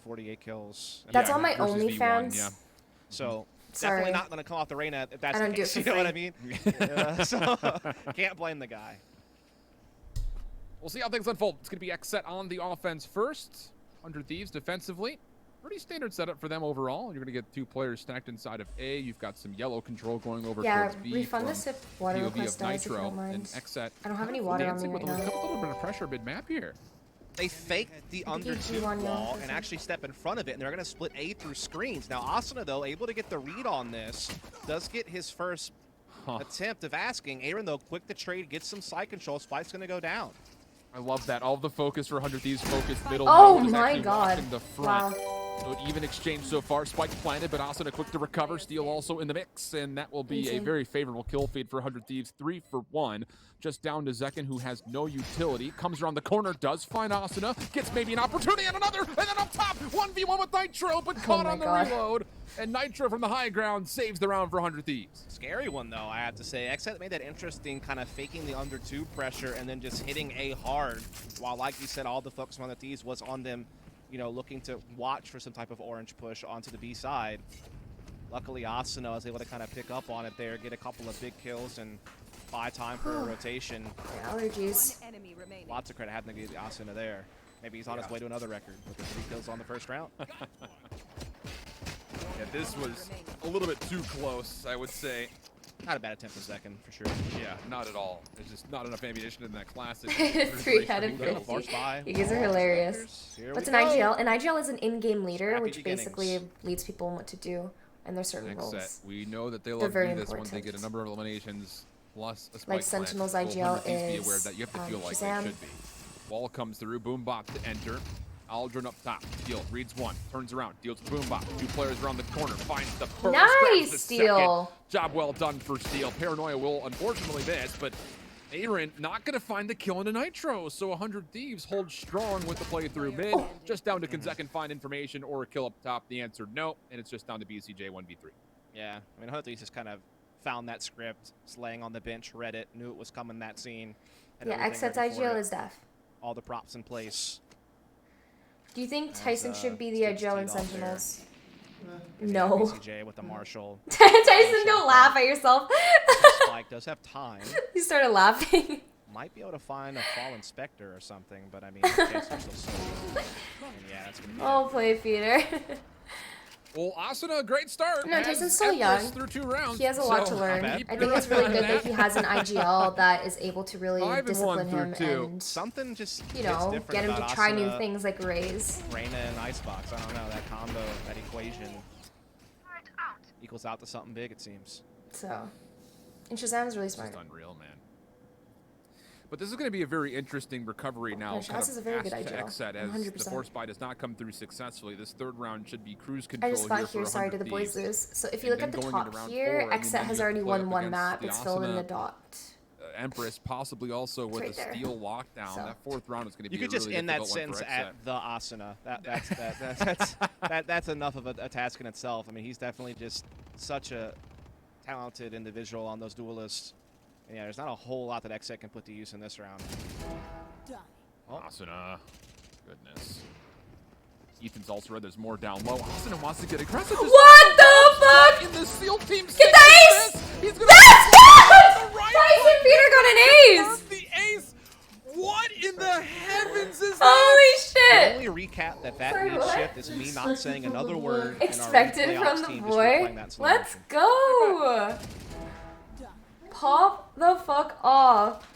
48 kills. That's Yeah, on my versus V1, OnlyFans. yeah. So Sorry. definitely not going to come off the Reyna if that's I the don't do it case. for You know what I free. mean? So can't blame the guy. We'll see how things unfold. It's going to be Xset on the offense first. 100 Thieves defensively. Pretty standard setup for them overall. You're going to get 2 players stacked inside of A. You've got some yellow control going over Yeah, towards B. refund from this if water POV request of dies, if you Nitro don't mind. and Xset. I don't have any kind of water on dancing me with right a now. little bit of pressure mid-map here. They faked the under 2 wall and actually step in front of it, and they're going to split A through screens. Now, Asuna, though, able to get the read on this, does get his first attempt of asking. Aaron, though, quick to trade, gets some side control. Spike's going to go down. I love that. All of the focus for 100 Thieves focused middle. Oh Mode is my actually god. watching the front. Wow. So an even exchange so far. Spike planted, but Asuna quick to recover. Steal also in the mix, and that will be a very favorable kill feed for 100 Thieves. 3 for 1. Just down to Zekken, who has no utility. Comes around the corner, does find Asuna. Gets maybe an opportunity and another, and then up top, 1v1 with Nitro, but caught on the reload. And Nitro from the high ground saves the round for 100 Thieves. Scary one, though, I have to say. Xset made that interesting, kind of faking the under 2 pressure and then just hitting A hard, while, like you said, all the focus on the Thieves was on them, you know, looking to watch for some type of orange push onto the B side. Luckily, Asuna was able to kind of pick up on it there, get a couple of big kills, and buy time for a rotation. Allergies. Lots of credit having to get Asuna there. Maybe he's on his way to another record with the 3 kills on the first round. Yeah, this was a little bit too close, I would say. Not a bad attempt for second, for sure. Yeah, not at all. There's just not enough ammunition in that classic. 3 out of 50. You guys are hilarious. What's an IGL? An IGL is an in-game leader, which basically leads people in what to do, and there's certain roles. We know that they love They're to very do this when they important. get a number of eliminations plus a spike Like Sentinel's plant. So IGL 100 Thieves be aware is, that you have to feel like Shahzam. they should be. Ball comes through, Boombot to enter. Aldrin up top, steal, reads 1, turns around, deals to Boombot. 2 players around the corner, finds the first. Nice the steal. Second. Job well done for Steal. Paranoia will unfortunately miss, but Aaron not going to find the kill into Nitro, so 100 Thieves hold strong with the playthrough mid. Just down to can Zekken find information or a kill up top? The answer no, and it's just down to BCJ 1v3. Yeah, I mean, 100 Thieves just kind of found that script, laying on the bench, read it, knew it was coming that scene. Yeah, Xset's IGL is deaf. All the props in place. Do you think Tyson should be the IGL in Sentinels? And No. BCJ with the Marshall. Tyson, don't laugh at yourself. Spike does have time. You started laughing. Might be able to find a fallen Spectre or something, but I mean, chances are still slow. And yeah, that's gonna be Oh, play feeder. Well, Asuna, great start. No, Tyson's still young. Through 2 rounds, He has a lot to learn. I think it's really good that he has an IGL that is able to really discipline him and something just you know, get him to try new things like Raze. Reyna and Icebox. I don't know, that combo, that equation equals out to something big, it seems. So, and Shazam's really smart. This is unreal, man. But this is going to be a very interesting recovery now. Yeah, Shaz is a very good past IGL. Xset as 100%. the force buy does not come through successfully. This 3rd round should be cruise control. I just got here, sorry, to the boys lose. So if you look at the top here, Xset has already won 1 map. It's filled in the dot. Empress possibly also with right a steal lockdown. So. That 4th round is going to be. You could just end that sentence at the Asuna. That's enough of a task in itself. I mean, he's definitely just such a talented individual on those duelists. And yeah, there's not a whole lot that Xset can put to use in this round. Oh. Asuna, goodness. Ethan's also red. There's more down low. Asuna wants to get aggressive. What the fuck? In the SEAL team. Get the ace! He's gonna Tyson Peter got an ace! The ace! What in the heavens is Holy shit! The only recap that needs shift is me not saying another word. Expected from the boy. Let's go! Pop the fuck off.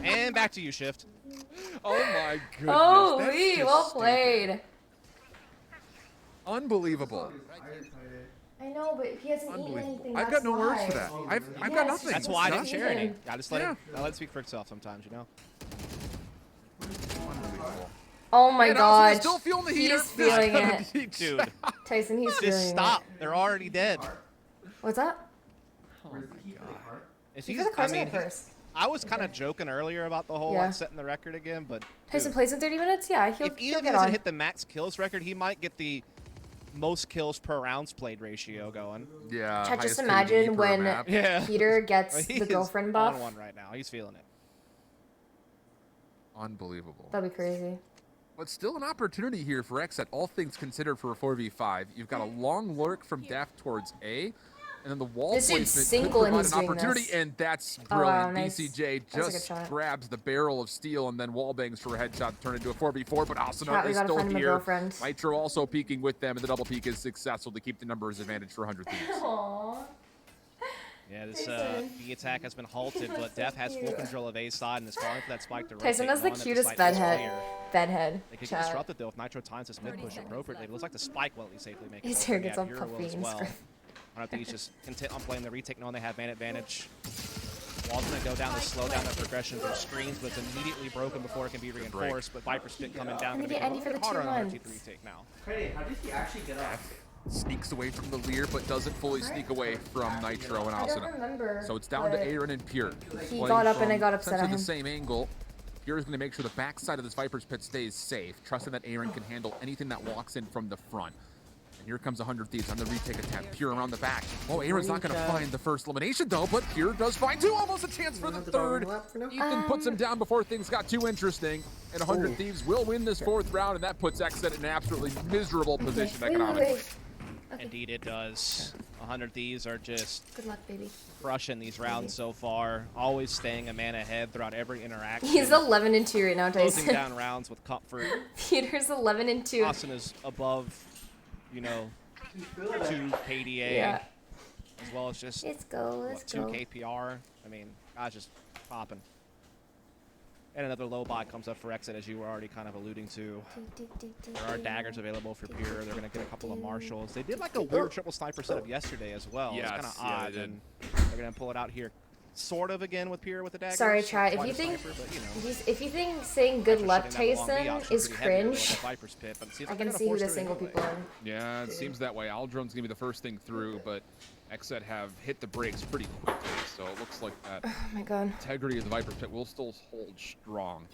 And back to you, Shift. Oh my goodness. Holy, well played. Unbelievable. I know, but he hasn't eaten anything. I've got no words for that. I've got nothing. That's why I didn't share any. I just let it speak for itself sometimes, you know? Oh my god. Still feeling the heater. He's feeling it. Dude. Tyson, he's feeling it. Just stop. They're already dead. What's that? Oh my god. If He's first. I was kind of joking earlier about the whole setting the record again, but Tyson plays in 30 minutes? Yeah, he'll if get Ian on. doesn't hit the max kills record, he might get the most kills per rounds played ratio going. Yeah. Chat, just imagine when Peter gets the girlfriend buff. On one right now. He's feeling it. Unbelievable. That'd be crazy. But still an opportunity here for Xset, all things considered, for a 4v5. You've got a long lurk from Daph towards A, and then the wall placement could provide an opportunity, and that's brilliant. Nice. BCJ just grabs the barrel of steel and then wall bangs for a headshot to turn into a 4v4, but asuna is still here. Nitro also peeking with them, and the double peek is successful to keep the numbers advantage for 100 Thieves. Aww. Yeah, this B attack has been halted, but Daph has full control of A side and is falling for that spike to rotate. Tyson has the cutest bedhead. They could get disrupted though if Nitro times this mid push appropriately. It looks like the spike will at least safely make it. His hair gets all puffy and well. I don't think he's just content on playing the retake, knowing they have man advantage. Wall's gonna go down to slow down the progression through screens, but it's immediately broken before it can be reinforced. But Viper's Spit coming down to make it a little bit harder on the retake now. Kyedae, how did he actually get off? Sneaks away from the Lear, but doesn't fully sneak away from Nitro and asuna. I don't remember. So it's down to Aaron and Pure. He got up and I got upset at him. The same angle. Pure is going to make sure the backside of this Viper's Pit stays safe, trusting that Aaron can handle anything that walks in from the front. And here comes 100 Thieves on the retake attempt. Pure around the back. Oh, Aaron's not going to find the first elimination though, but Pure does find two. Almost a chance for the third. Ethan puts him down before things got too interesting. And 100 Thieves will win this fourth round, and that puts Xset in an absolutely miserable position economically. Indeed it does. 100 Thieves are just good luck, baby. Crushing these rounds so far. Always staying a man ahead throughout every interaction. He's 11-2 right now, Tyson. Closing down rounds with comfort. Peter's 11-2. Asuna's above, you know, 2 KDA. Yeah. As well as just let's go. 2 KPR. I mean, guys just popping. And another low bot comes up for Xset, as you were already kind of alluding to. There are daggers available for Pure. They're going to get a couple of marshals. They did like a weird triple sniper setup yesterday as well. Yes, it's kind of odd. And they're going to pull it out here sort of again with Pure with the daggers. Sorry, chat. If you think saying good luck, Tyson, is cringe, I can see who the single people are. Yeah, it seems that way. Aldron's going to be the first thing through, but Xset have hit the brakes pretty quickly, so it looks like that integrity of the Viper's Pit will still hold strong.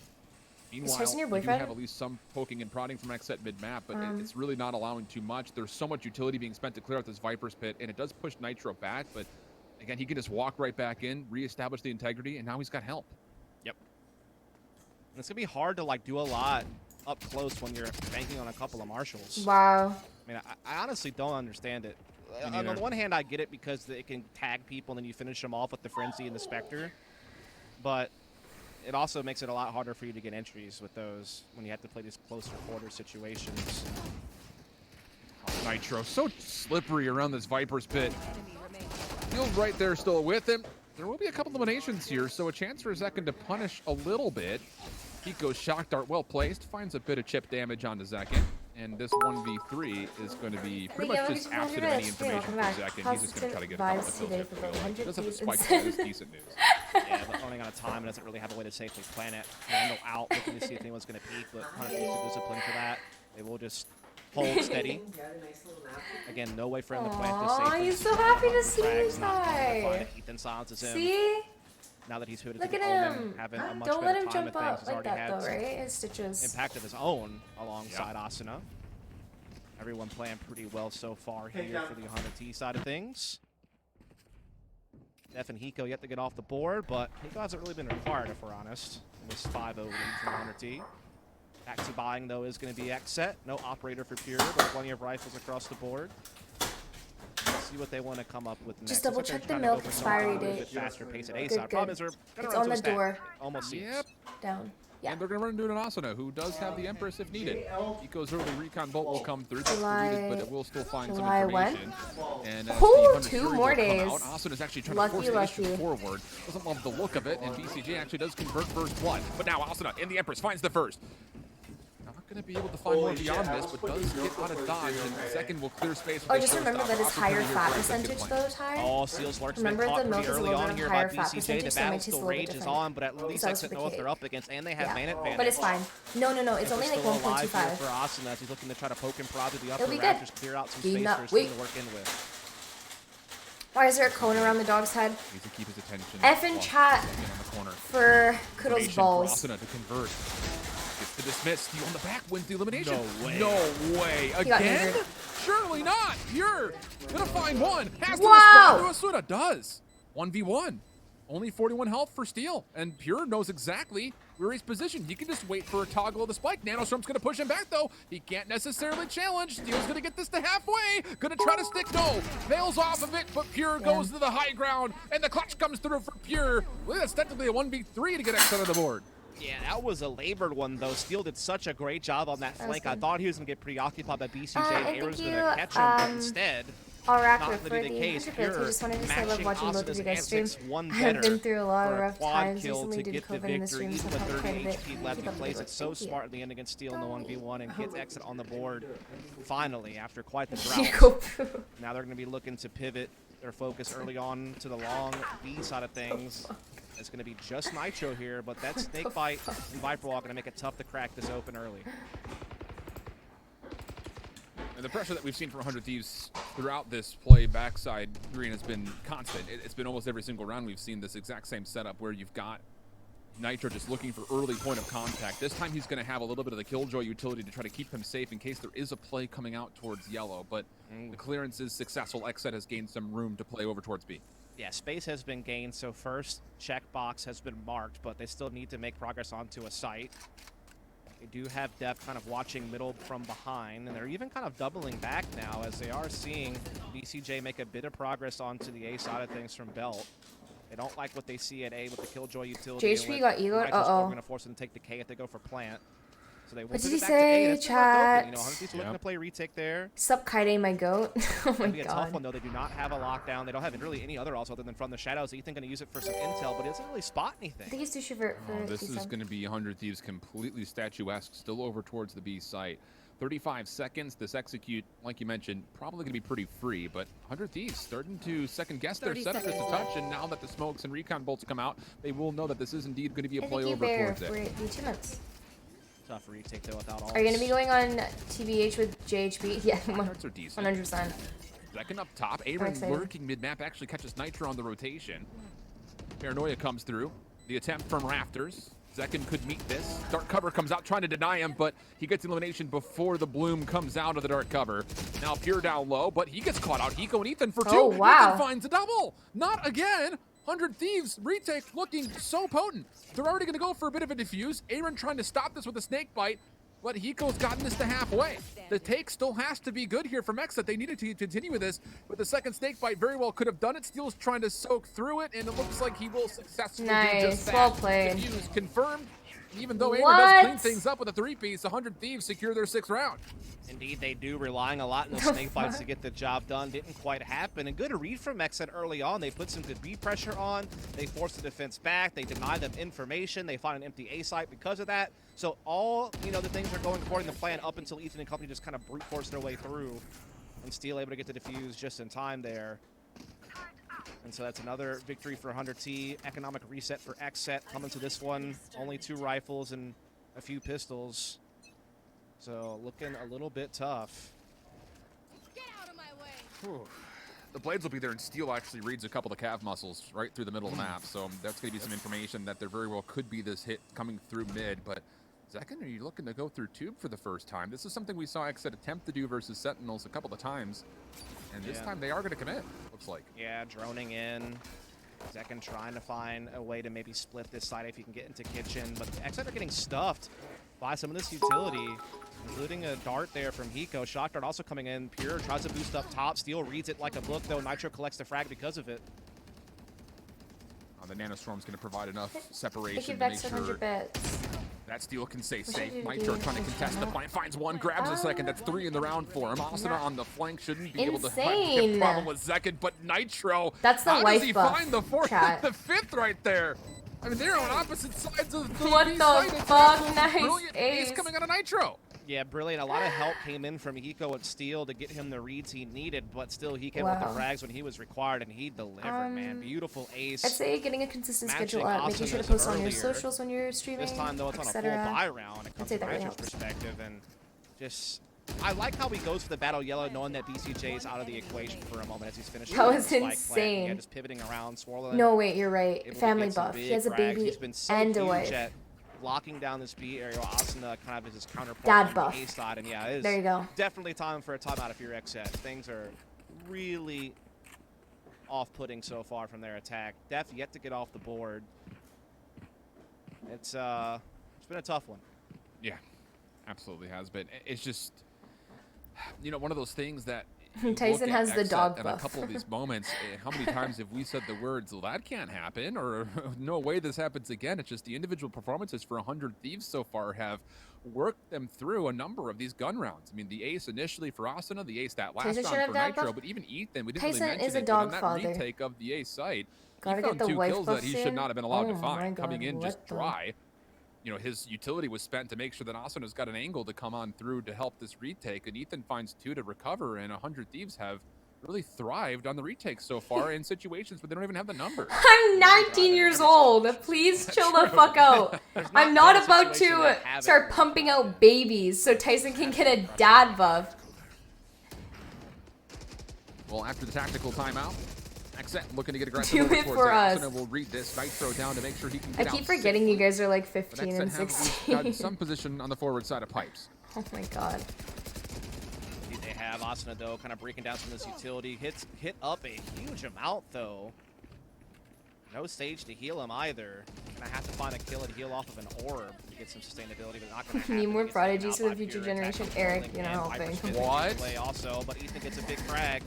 Meanwhile, you do have at least some poking and prodding from Xset mid-map, but it's really not allowing too much. There's so much utility being spent to clear out this Viper's Pit, and it does push Nitro back, but again, he can just walk right back in, reestablish the integrity, and now he's got help. Yep. And it's going to be hard to like do a lot up close when you're banking on a couple of marshals. Wow. I mean, I honestly don't understand it. On the one hand, I get it because it can tag people and then you finish them off with the Frenzy and the Spectre. But it also makes it a lot harder for you to get entries with those when you have to play these closer quarter situations. Oh, Nitro, so slippery around this Viper's Pit. Field's right there still with him. There will be a couple eliminations here, so a chance for Zekin to punish a little bit. Hiko's shock dart well placed, finds a bit of chip damage onto Zekin. And this 1v3 is going to be pretty much just absent of any information for Zekin. He's just going to try to get a couple of kills here for the field. He does have a spike, that is decent news. Yeah, but running out of time and doesn't really have a way to safely plan it. Handle out, looking to see if anyone's going to peek, but 100 Thieves are disciplined for that. They will just hold steady. Again, no way for him to plant this safely. He's so happy to see this guy. Ethan silences him. See? Now that he's hooted Look to the at Omen, him. having a much Don't better let him time jump of things. up He's like already that had though, right? His stitches. impact of his own alongside asuna. Everyone playing pretty well so far here for the 100T side of things. Def and Hiko yet to get off the board, but Hiko hasn't really been required, if we're honest, in this 5-0 lead from 100T. Taxi buying, though, is going to be Xset. No operator for Pure, but plenty of rifles across the board. Let's see what they want to come up with next. Just double check the milk expiry date. Faster pace at A-side. Problem is it's on the door. Almost yep. Down. Yeah. And they're going to run into an asuna, who does have the Empress if needed. Hiko's early recon bolt will come through. That's deleted, but it will still find some information. And as 2 more days. Asuna's actually trying to force the issue forward. Doesn't love the look of it, and BCJ actually does convert first blood. But now Asuna in the Empress finds the first. Not going to be able to find more beyond this, but does get out of dodge, and second will clear space. Just remember that his higher fat percentage though, Ty. Oh, Seals Lurk's remember been the caught milk pretty is a early little on bit here higher by fat BCJ. percentage, The so it might battle taste a still little bit rages different. on, but at least Xset know what they're up against, and they have man advantage. But it's fine. No, it's only like 1.25. For Asuna as he's looking to try to poke and prod to the upper It'll be rack, good. just clear out some space for his team to work in with. Why is there a cone around the dog's head? Needs to keep his attention. F in chat for Kudo's balls. Asuna to convert. Gets the dismiss. Steal on the back, wins the elimination. No way. No way. Again? Surely not. Pure gonna find one. Has to Wow. respond to asuna. Does. 1v1. Only 41 health for Steel, and Pure knows exactly where he's positioned. He can just wait for a toggle of the spike. Nanostorm's gonna push him back though. He can't necessarily challenge. Steel's gonna get this to halfway. Gonna try to stick, no. Fails off of it, but Pure goes to the high ground, and the clutch comes through for Pure. Well, that's technically a 1v3 to get Xset on the board. Yeah, that was a labored one, though. Steel did such a great job on that flank. I thought he was going to get preoccupied by BCJ, and Aaron was going to catch him, but instead, Alright, not for going to be the the case. 100 Pure bits, I just wanted to say I love matching watching both of you guys stream. one I've better been through a lot of for rough quad times kill recently to due to get the COVID in the victory, streams. even I've with helped 30 quite a bit. HP left. He Keep up plays the it good so work. Thank smart in the end against Steel in the 1v1 and gets Xset on the board finally after quite the Hiko. drought. Now they're going to be looking to pivot their focus early on to the long B side of things. It's going to be just Nitro here, but that Snake Bite and Viper Wall going to make it tough to crack this open early. And the pressure that we've seen from 100 Thieves throughout this play backside green has been constant. It's been almost every single round we've seen this exact same setup where you've got Nitro just looking for early point of contact. This time he's going to have a little bit of the Killjoy utility to try to keep him safe in case there is a play coming out towards yellow. But the clearance is successful. Xset has gained some room to play over towards B. Yeah, space has been gained, so first checkbox has been marked, but they still need to make progress onto a site. They do have depth kind of watching middle from behind, and they're even kind of doubling back now as they are seeing BCJ make a bit of progress onto the A side of things from Belt. They don't like what they see at A with the Killjoy utility. JHP got Eagle. We're going to force them to take the K if they go for plant. So they will What did pivot he back to A. say, That's been left open. chat? You know, 100 looking to play retake there. Sup, Kyedae, my goat. Oh my It'll be a tough god. one, though. They do not have a lockdown. They don't have really any other also other than from the shadows. Ethan going to use it for some intel, but he doesn't really spot I anything. think he's too short for This is going to be 100 Thieves completely statuesque, still over towards the B site. 35 seconds. This execute, like you mentioned, probably going to be pretty free, but 100 Thieves starting to second guess their setup just a touch, and now that the smokes and recon bolts come out, they will know that this is indeed going to be a play over towards it. For 2 months. Tough retake, though, without all. Are you going to be going on TBH with JHP? Yeah, Hearts are decent. 100%. Second up top, Aaron lurking mid-map actually catches Nitro on the rotation. Paranoia comes through. The attempt from Rafters. Zekin could meet this. Dark cover comes out trying to deny him, but he gets elimination before the bloom comes out of the dark cover. Now Pure down low, but he gets caught out. Hiko and Ethan for 2. Oh, wow. Ethan finds a double. Not again. 100 Thieves retake looking so potent. They're already going to go for a bit of a defuse. Aaron trying to stop this with a snake bite, but Hiko's gotten this to halfway. The take still has to be good here from Xset. They needed to continue with this, but the second snake bite very well could have done it. Steel's trying to soak through it, and it looks like he will successfully do just that. Well played. Defuse confirmed. Even though Aaron does clean things up with a 3-piece, 100 Thieves secure their 6th round. Indeed, they do, relying a lot on those snake bites to get the job done. Didn't quite happen. And good read from Xset early on. They put some good B pressure on. They forced the defense back. They deny them information. They find an empty A site because of that. So all, the things are going according to plan up until Ethan and company just kind of brute force their way through. And Steel able to get the defuse just in time there. And so that's another victory for 100T. Economic reset for Xset coming to this one. Only 2 rifles and a few pistols. So looking a little bit tough. Get out of my way. The blades will be there, and Steel actually reads a couple of calf muscles right through the middle of the map. So that's going to be some information that there very well could be this hit coming through mid. But Zekin, are you looking to go through tube for the first time? This is something we saw Xset attempt to do versus Sentinels a couple of times. And this time they are going to commit, looks like. Yeah, droning in. Zekin trying to find a way to maybe split this side if he can get into kitchen. But Xset are getting stuffed by some of this utility, including a dart there from Hiko. Shock dart also coming in. Pure tries to boost up top. Steel reads it like a book, though. Nitro collects the frag because of it. The Nanostorm's going to provide enough separation to Thank make you, Vex, sure 100 bits. that Steel can stay What safe. should you Nitro do? trying to contest the flank, finds one, grabs a second. That's 3 in the round for him. Asuna on the flank shouldn't be able to have a problem with Zekin, but Nitro, That's the how wife does he buff, find the 4th chat. and the 5th right there? I mean, they're on opposite sides of the What B the side. It's fuck? absolute Nice brilliant ace ace. coming out of Nitro. Yeah, brilliant. A lot of help came in from Hiko and Steel to get him the reads he needed, but still he came with the frags when he was required, and he delivered, man. Beautiful ace. I'd say getting a consistent Matching schedule up, making sure to Asuna's post on your earlier. socials when you're streaming, This time, though, it's on a full etc. buy round. It comes say from that really Nitro's helps. perspective, and just I like how he goes for the battle yellow, knowing that BCJ is out of the equation for a moment as he's finished. That was spike insane. plant. Yeah, just pivoting around, swirling. No, wait, you're right. able to Family get some buff. big He has a frags. baby He's been so and a huge wife. at locking down this B area. Asuna kind of is his counterpart Dad on buff. the A side, and yeah, it is There you go. definitely time for a timeout if you're Xset. Things are really off-putting so far from their attack. Def yet to get off the board. It's been a tough one. Yeah, absolutely has been. It's just, you know, one of those things that Tyson has the dog in buff. a couple of these moments. How many times have we said the words, well, that can't happen, or no way this happens again? It's just the individual performances for 100 Thieves so far have worked them through a number of these gun rounds. I mean, the ace initially for Asuna, the ace that last Tyson should round have for dog Nitro, buff. but even Ethan, we didn't Tyson really mention is a it, dog but on that father. retake of the ace site, Gotta he get found the 2 wife kills buff that he should soon. not have been allowed Oh to find, my coming God, in what just the- dry. You know, his utility was spent to make sure that Asuna's got an angle to come on through to help this retake, and Ethan finds 2 to recover, and 100 Thieves have really thrived on the retakes so far in situations where they don't even have the numbers. I'm 19 years old. Please chill the fuck out. I'm not about to start pumping out babies so Tyson can get a dad buff. Well, after the tactical timeout, Xset looking to get aggressive Do over it towards for Asuna. us. Will read this Nitro down to make sure he can I get keep out forgetting you safely. guys are like But 15 Xset and have 16. got some position on the forward side of pipes. Oh my god. They have Asuna though, kind of breaking down some of this utility. Hit up a huge amount though. No stage to heal him either. Gonna have to find a kill and heal off of an orb to get some sustainability, but not gonna happen. Need more Gets taken prodigies out for the by future pure attack generation. from Eric, Rolling you're not and helping. Viper's Pit What? into play also, but Ethan gets a big frag.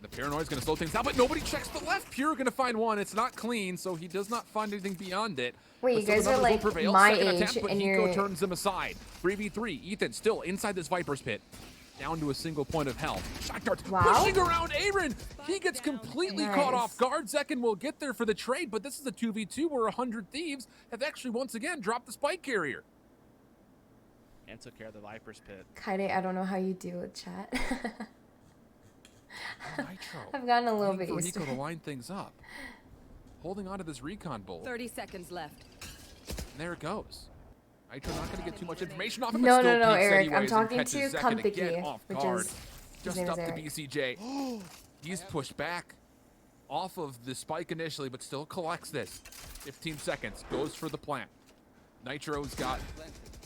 The paranoid's going to slow things down, but nobody checks the left. Pure going to find one. It's not clean, so he does not find anything beyond it. Wait, But you still guys the are numbers like will prevail. my Second age attempt, but and Hiko you're... turns him aside. 3v3. Ethan still inside this Viper's Pit. Down to a single point of health. Shot darts Wow. pushing around Aaron. He gets completely caught Nice. off guard. Zekin will get there for the trade, but this is a 2v2 where 100 Thieves have actually once again dropped the spike carrier. And took care of the Viper's Pit. Kyedae, I don't know how you deal with chat. Nitro. I've gotten a little bit Waiting used for to Hiko it. to line things up. Holding on to this recon bowl. 30 seconds left. And there it goes. Nitro not going to get too much information off him, No, but still no, no, peeks Eric. I'm anyways and talking catches to Zekin again Kumpiki, off which guard. is... His Just name up is to Eric. BCJ. He's pushed back off of the spike initially, but still collects this. 15 seconds. Goes for the plant. Nitro's got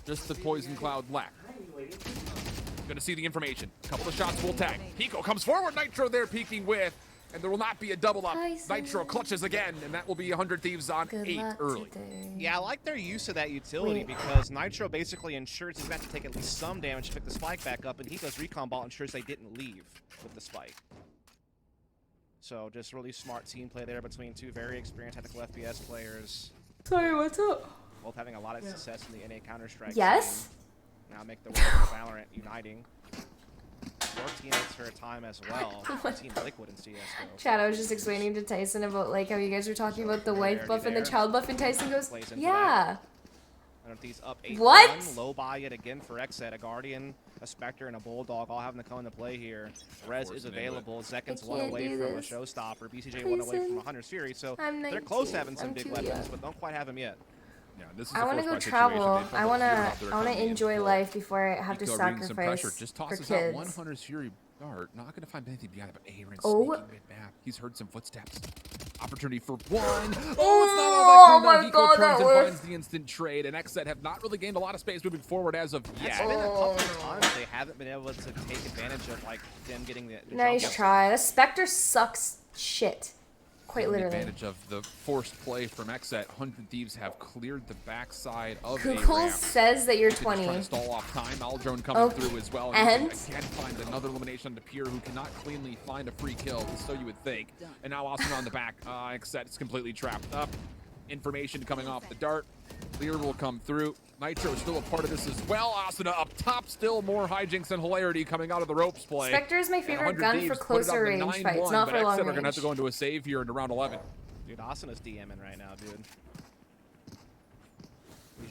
just the poison cloud left. Gonna see the information. A couple of shots will tag. Hiko comes forward. Nitro there peeking with, and there will not be a double up. Tyson. Nitro clutches again, and that will be 100 Thieves on Good 8 luck early. today. Yeah, I like their use of that utility Wait. because Nitro basically ensures he's about to take at least some damage to pick the spike back up, and Hiko's recon ball ensures they didn't leave with the spike. So just really smart team play there between 2 very experienced tactical FPS players, Sorry, what's up? both having a lot of success in the NA Counter-Strike Yes? scene. Now make the way for Valorant uniting. Your teammates for a time as well. Team Liquid and CSGO. Chat, I was just explaining to Tyson about like how you guys were talking about the wife buff and the there. child buff, and Tyson goes, Plays into yeah. These up 8-1. What? Low buy yet again for Xset. A Guardian, a Spectre, and a Bulldog all having to come into play here. Res is available. Zekin's one can't away do from a this. showstopper. BCJ one away from a Hunter's Fury. So I'm they're 19. close to having some I'm big too weapons, young. but don't quite have them yet. Yeah, this is I a want to force go buy situation. travel. They felt I like want they were to. out there I want to coming in enjoy full. life before I have to Hiko reading some pressure. sacrifice Just for tosses out one kids. Hunter's Fury dart. Not going to find anything beyond it, but Aaron's Oh. sneaking mid-map. He's heard some footsteps. Opportunity for one. Oh, it's not Oh all that clean. my Hiko God, turns that and was- finds the instant trade, and Xset have not really gained a lot of space moving forward as of It's yet. been a couple of times they haven't been able to take advantage of like them getting the Nice jump. try. The Spectre sucks shit. Quite Taking literally. advantage of the forced play from Xset. 100 Thieves have cleared the backside of a Kukul ramp. says that you're Just trying 20. to stall off time. Aldrone coming Okay. through as well. And? He again finds another elimination to Pure, who cannot cleanly find a free kill, so you would think. And now Asuna on the back. Xset is completely trapped up. Information coming off the dart. Clear will come through. Nitro is still a part of this as well. Asuna up top, still more hijinks and hilarity coming out of the ropes play. Spectre is my And favorite 100 gun for Thieves put it closer up to range 9-1, fights, not but for long Xset are range. gonna have to go into a save here into round 11. Dude, Asuna's DMing right now, dude.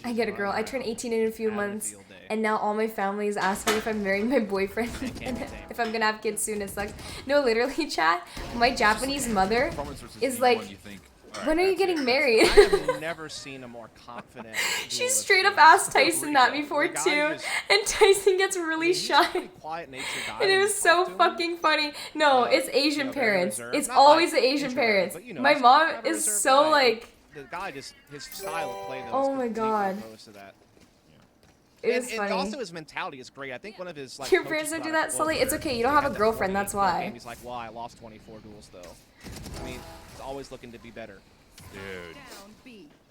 I get a girl. I turn 18 in a few Having a months, field day. and now all my family is asking me if I'm marrying my boyfriend and if I'm gonna have kids soon. It sucks. No, literally, chat. My Japanese mother Performance versus is V1, like, you think, when are you getting married? I have never seen a more confident. She duelist straight up than asked Tyson that Rico. before The guy too, just- and Tyson gets really he's a shy. pretty quiet natured guy And it when was you so talk to him. fucking funny. No, it's You Asian know, very parents. reserved. It's Not always like the Asian introverted, parents. but, you know, My he's mom kind of a is reserved so guy. like, the guy just his style of play though. Oh is my God. opposed to that. It is and funny. also his mentality is great. I think one of his like. Your parents don't do that, Sully. It's okay. You don't have a girlfriend. That's why. He's like, well, I lost 24 duels though. I mean, he's always looking to be better. Dude.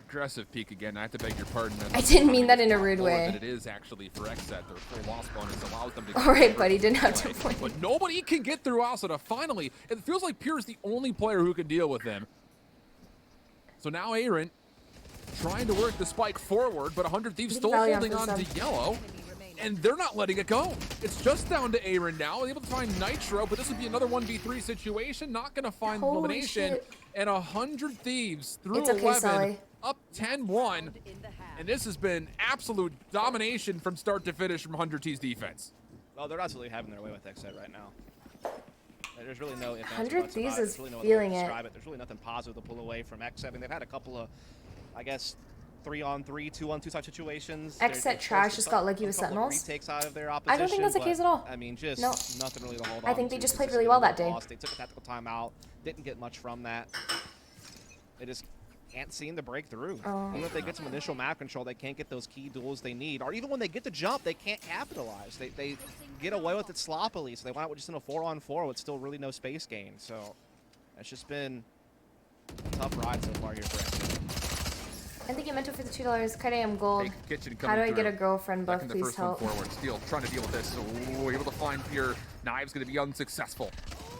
Aggressive peek again. I have to beg your pardon. I didn't mean that in a rude way. Than it is actually for Xset. Their full loss bonus allows them to. All right, buddy. Didn't have to point. But nobody can get through asuna. Finally, it feels like Pure is the only player who can deal with him. So now Aaron trying to work the spike forward, but 100 Thieves still holding on to yellow. And they're not letting it go. It's just down to Aaron now. Able to find Nitro, but this would be another 1v3 situation. Not going to find the elimination. Shit. And 100 Thieves through It's okay, 11, Sully. up 10-1. And this has been absolute domination from start to finish from 100 Thieves defense. Well, they're absolutely having their way with Xset right now. There's really no 100 Thieves is really no feeling way to it. describe it. There's really nothing positive to pull away from Xset. I mean, they've had a couple of, I guess, 3-on-3, 2-on-2 type situations. Xset trash just got lucky with Sentinels. Retakes out of their opposition, I don't think that's the case at all. I mean, just nothing really to hold on I think they to. just This played is really a well little that day. lost. They took a tactical timeout. Didn't get much from that. They just can't seem to break through. Even if they get some initial map control, they can't get those key duels they need. Or even when they get the jump, they can't capitalize. They get away with it sloppily, so they went out just in a 4-on-4 with still really no space gain. So it's just been a tough ride so far here for Xset. I think you meant it for the $2. Kyedae, I'm gold. Hey, How do I get a girlfriend buff? Backing the Please first help. one forward. Steel trying to deal with this. Oh, able to find Pure. Knives going to be unsuccessful.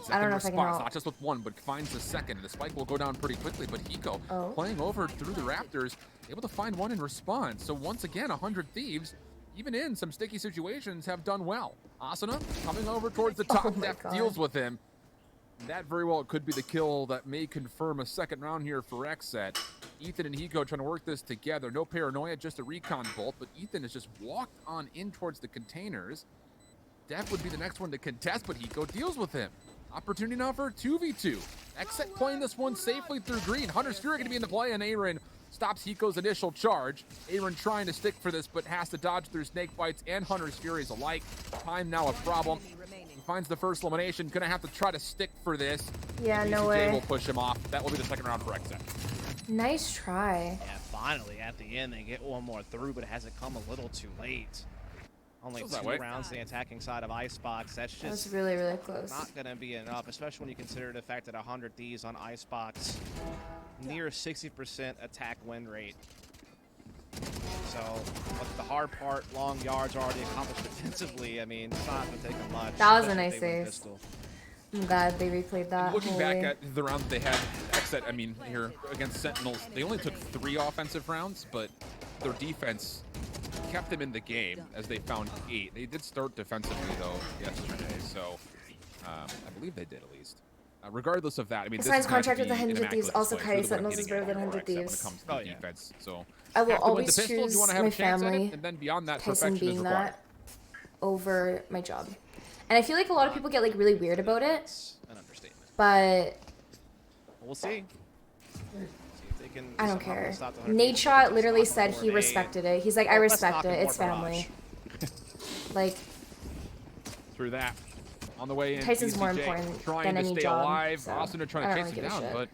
I don't know if I can help. Not just with one, but finds the second. The spike will go down pretty quickly, but hiko playing over through the Raptors, able to find one in response. So once again, 100 Thieves, even in some sticky situations, have done well. Asuna coming over towards the top, depth deals with him. That very well could be the kill that may confirm a second round here for Xset. Ethan and hiko trying to work this together. No paranoia, just a recon bolt, but Ethan has just walked on in towards the containers. Def would be the next one to contest, but hiko deals with him. Opportunity now for 2v2. Xset playing this one safely through green. Hunter's Fury going to be in the play, and Aaron stops hiko's initial charge. Aaron trying to stick for this, but has to dodge through snake bites and Hunter's Furies alike. Time now a problem. He finds the first elimination. Gonna have to try to stick for this. Yeah, no BCJ way. will push him off. That will be the second round for Xset. Nice try. Yeah, finally at the end they get one more through, but it hasn't come a little too late. Only 2 rounds the attacking side of Icebox. That's just That's really, really close. not going to be enough, especially when you consider the fact that 100 Ds on Icebox, near 60% attack win rate. So, with the hard part, long yards already accomplished defensively, I mean, it's not going to take them much. That was a nice save. I'm glad they replayed that. Looking back at the round that they had, Xset, I mean, here against Sentinels, they only took 3 offensive rounds, but their defense kept them in the game as they found 8. They did start defensively, though, yesterday, so I believe they did at least. Regardless of that, I mean, this Signs is going contract to with be 100 an Thieves. immaculate Also, display. Kyedae It's really what I'm Sentinels is getting better than at 100 when it Thieves. comes to the defense. So I will have to win always the pistol if you choose want to have my a chance at it, family, and then beyond that, Tyson perfection is being required. that, over my job. And I feel like a lot of people get like really weird about it, It's an understatement. but We'll see. I don't care. Nate Shot literally said he respected it. He's like, I respect it. It's family. Like, Through that. On the way in, Tyson's BCJ more important trying than to any stay job, alive. so Asuna trying I to don't chase really him give a down, shit, but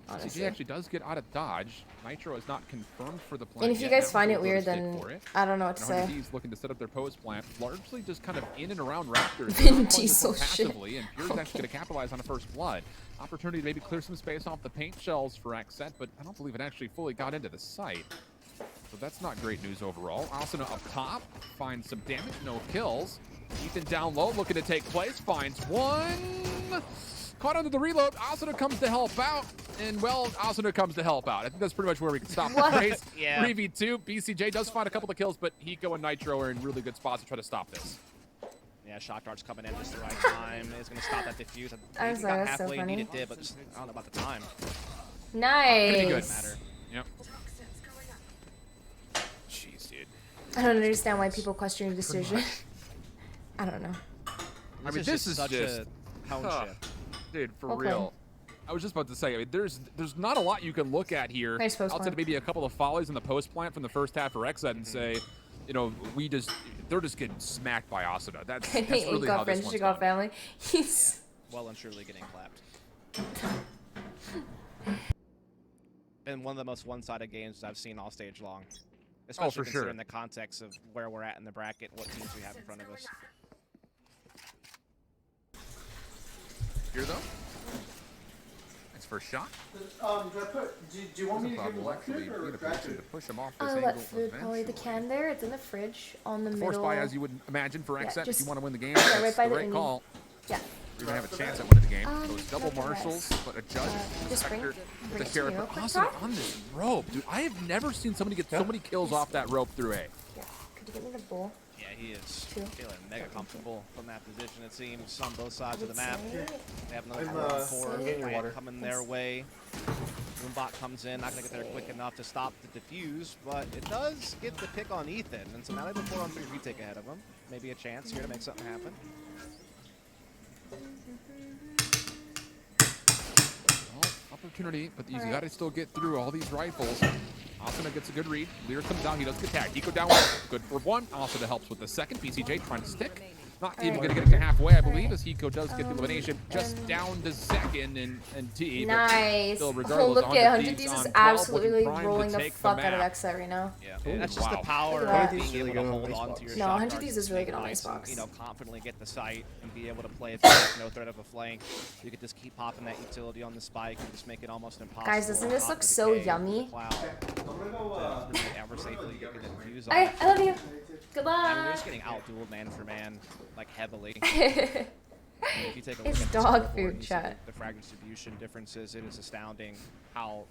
honestly. BCJ actually does get out of dodge. Nitro is not confirmed for the plant. And if you yet. guys Now find we'll it go to weird, stick then for it. I don't know what to And 100 say. D's looking to set up their post plant, largely just kind of in and around Raptors. Vin Diesel shit. Passively, and Pure's actually going to capitalize on a first blood. Opportunity to maybe clear some space off the paint shells for Xset, but I don't believe it actually fully got into the site. So that's not great news overall. Asuna up top, finds some damage, no kills. Ethan down low, looking to take place, finds one. Caught under the reload. Asuna comes to help out, and well, Asuna comes to help out. I think that's pretty much where we can stop the race. Yeah. 3v2. BCJ does find a couple of kills, but hiko and Nitro are in really good spots to try to stop this. Yeah, shock dart's coming in just the right time. It's going to stop that diffuse. I'm He sorry, got that's so halfway, funny. needed did, but just, I don't know about the time. Pretty good. Nice. Yep. Jeez, dude. I don't understand why people question your decision. I don't know. I mean, this is such just a tone shift. Dude, for Okay. real. I was just about to say, I mean, there's not a lot you can look at here Nice post outside plant. of maybe a couple of follies in the post plant from the first half for Xset and say, you know, they're just getting smacked by Asuna. That's Ain't really how got this friends, one's she got gone. family. He's Well and surely getting clapped. been one of the most one-sided games I've seen all stage long. Especially considering the context of where we're at in the bracket, what teams we have in front of us. Here though. Nice first shot. Do you want me to give him wet food or dry food? To push him off this Wet angle food, probably the can there. It's in the fridge on the Force middle. buy, as you would imagine, for Xset if you want to win the game. right That's by the the right innie. call. Yeah. You're going to have a chance at winning the game. So it's double not the marshals, best. but a judge, Just bring inspector, it the to sheriff. you. But Quick Asuna shot. on this rope, dude. I have never seen somebody get so many kills off that rope through A. Yeah. Could you get me the bowl? Yeah, he is Two. feeling mega comfortable from that position, it seems, on both sides of the I map. would say- They have another I'm getting your water. coming their way. Boombot comes in, not going to get there quick enough to stop the defuse, but it does get the pick on Ethan. And so now they have a 4-on-3 retake ahead of him. Maybe a chance here to make something happen. Well, opportunity, but you got to still get through all these rifles. Asuna gets a good read. Lear comes down. He does get tagged. Hiko down one. Good for one. Asuna helps with the second. BCJ trying to stick. Not even going to get it to halfway, I believe, as Hiko does get the elimination. Just down to second and T. Nice. Still, Oh, regardless, look at 100 Thieves Thieves on is 12, absolutely looking primed to rolling the take fuck out of map. Xset right now. Yeah, Ooh, that's just wow. the power Look at of that. being able to hold on to your No, shot 100 guards Thieves and is really stay good on nice and, icebox. you know, confidently get the sight and be able to play if there's no threat of a flank. You could just keep popping that utility on the spike and just make it almost impossible. Guys, doesn't this to look decay so with the yummy? cloud to ever safely get the defuse on. I love you. I mean, they're Goodbye. just getting out-dueled man for man, like, heavily. I mean, if you take a look It's at the dog scoreboard food, and you see chat. the frag distribution differences, it is astounding how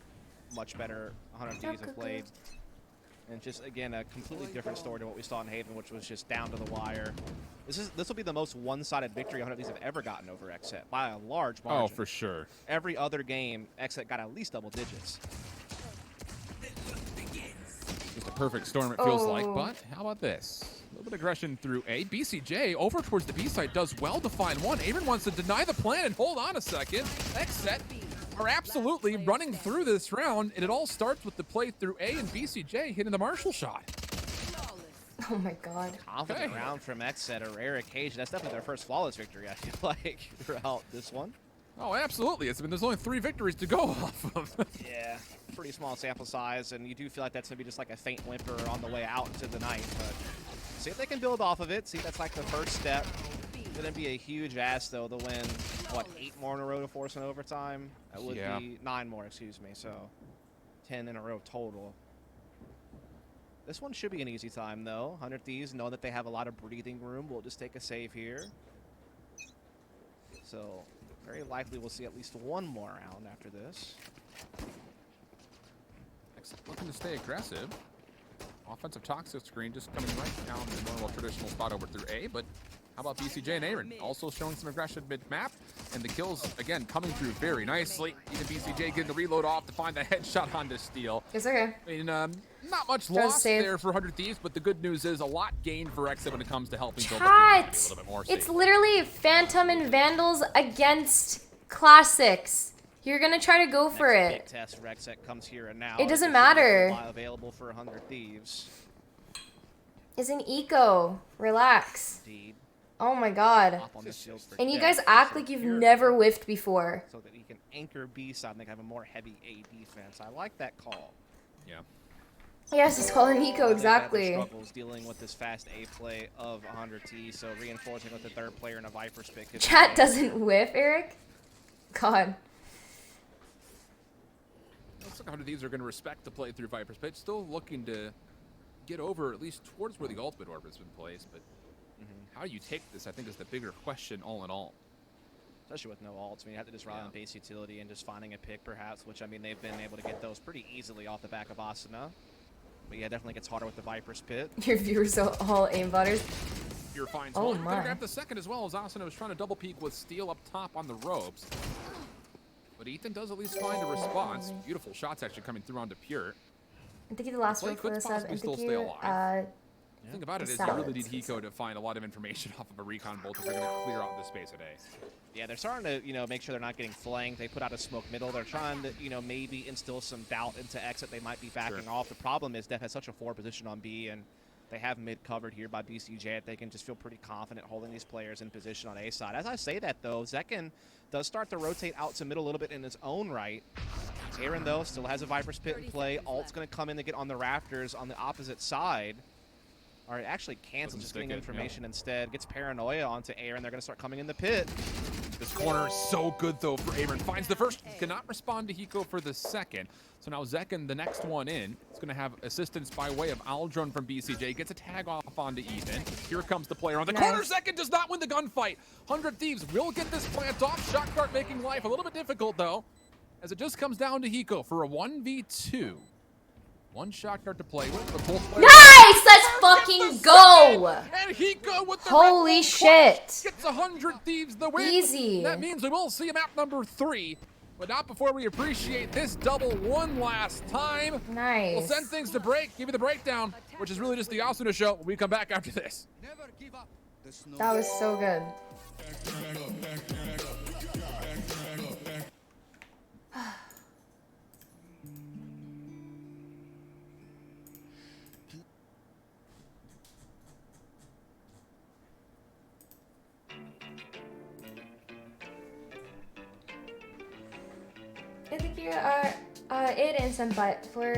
much better 100 Thieves have played. And just, again, a completely different story to what we saw in Haven, which was just down to the wire. This will be the most one-sided victory 100 Thieves have ever gotten over Xset by a large margin. Oh, for sure. Every other game, Xset got at least double digits. Just a perfect storm, it feels like. But how about this? A little bit of aggression through A. BCJ over towards the B side does well to find one. Avon wants to deny the plan and hold on a second. Xset are absolutely running through this round, and it all starts with the play through A and BCJ hitting the Marshall shot. Oh my god. Confident round from Xset, a rare occasion. That's definitely their first flawless victory, I feel like, throughout this one. Oh, absolutely. There's only 3 victories to go off of. Yeah, pretty small sample size, and you do feel like that's going to be just like a faint whimper on the way out into the night. But see if they can build off of it. See, that's like the first step. Going to be a huge ask, though, to win, what, 8 more in a row to force an overtime? That would be 9 more, excuse me. So 10 in a row total. This one should be an easy time, though. 100 Thieves know that they have a lot of breathing room. We'll just take a save here. So very likely we'll see at least 1 more round after this. Looking to stay aggressive. Offensive toxic screen just coming right down the normal traditional spot over through A, but how about BCJ and Aaron also showing some aggression mid-map, and the kills, again, coming through very nicely. Even BCJ getting the reload off to find the headshot on to steal. It's okay. I mean, not much loss there for 100 Thieves, but the good news is a lot gained for Xset when it comes to helping build up the team a little bit more safe. It's literally Phantom and Vandals against Classics. You're gonna try to go for Big it. test for Xset comes here and now. It doesn't There's matter. a available for 100 Thieves. It's an eco. Relax. Indeed. Oh my god. Up on the shield for And you Kyedae. guys act like you've never whiffed before. So that he can anchor B side and they can have a more heavy A defense. I like that call. Yeah. Yes, it's called an eco, exactly. Struggles dealing with this fast A play of 100T, so reinforcing with the 3rd player in a Viper's pick. Chat doesn't whiff, Eric? God. Looks like 100 Thieves are going to respect the play through Viper's pitch. Still looking to get over at least towards where the ultimate orb has been placed, but how do you take this, I think, is the bigger question all in all. Especially with no ults. I mean, you have to just rely on base utility and just finding a pick, perhaps, which, I mean, they've been able to get those pretty easily off the back of Asuna. But yeah, definitely gets harder with the Viper's Pit. Your viewers are all aimbotters. Your finds Oh one. my. Gonna grab the second as well as Asuna was trying to double peek with Steel up top on the ropes. But Ethan does at least find a response. Beautiful shots actually coming through onto Pure. And thank you the last Play one for could the sub. possibly And still thank stay you, alive. The thing about it the is you really salads. need Hiko to find a lot of information off of a recon bolt if they're going to clear out this space today. Yeah, they're starting to, you know, make sure they're not getting flanked. They put out a smoke middle. They're trying to, you know, maybe instill some doubt into Xset. They might be backing off. The problem is Def has such a forward position on B, and they have mid covered here by BCJ. They can just feel pretty confident holding these players in position on A side. As I say that, though, Zekin does start to rotate out to middle a little bit in his own right. Aaron, though, still has a Viper's Pit in play. Alt's going to come in to get on the rafters on the opposite side. All right, actually cancels, just getting information instead. Gets paranoia onto Aaron. They're going to start coming in the pit. This corner is so good, though, for Aaron. Finds the first, cannot respond to hiko for the second. So now Zekken, the next one in, is going to have assistance by way of Aldrone from BCJ. Gets a tag off onto Ethan. Here comes the player on the corner. Zekken does not win the gunfight. 100 Thieves will get this plant off. Shot cart making life a little bit difficult, though, as it just comes down to hiko for a 1v2. One shot card to play with. The full player. Nice! Let's fucking go! And hiko with the holy shit! Gets 100 Thieves the win. Easy. That means we will see map number 3. But not before we appreciate this double one last time. Nice. We'll send things to break, give you the breakdown, which is really just the Asuna show when we come back after this. That was so good. I think you are it and some butt for